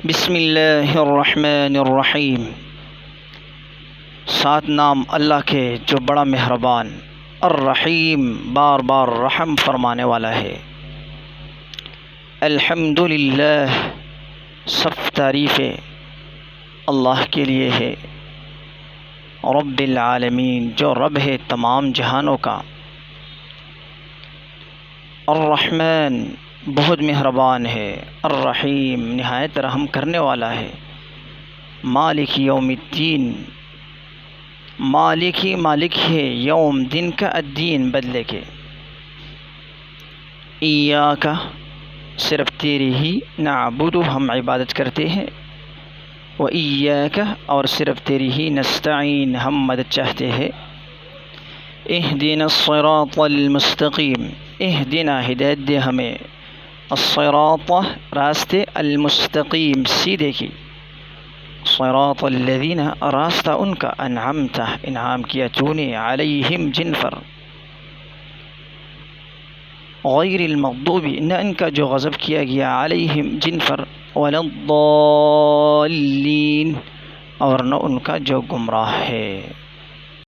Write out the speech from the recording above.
بسم اللہ الرحمن الرحیم، سات نام اللہ کے جو بڑا مہربان، الرحیم بار بار رحم فرمانے والا ہے۔ الحمدللہ، سب تعریفیں اللہ کے لیے ہے، رب العالمین جو رب ہے تمام جہانوں کا۔ الرحمن بہت مہربان ہے، الرحیم نہایت رحم کرنے والا ہے۔ مالک یوم الدین، مالک ہی مالک ہے یوم دن کا، الدین بدلے کے۔ ایاک صرف تیری ہی، نعبد ہم عبادت کرتے ہیں، و ایاک اور صرف تیری ہی، نستعین ہم مدد چاہتے ہیں۔ اہدنا الصراط المستقیم، اہدنا ہدایت دے ہمیں، الصراط راستے، المستقیم سیدھے کی، صراط الذین راستہ ان کا، انعمت انعام کیا تو نے، علیہم جن پر، غیر المغضوب نہ ان کا جو غضب کیا گیا، علیہم جن پر، ولا الضالین اور نہ ان کا جو گمراہ ہے۔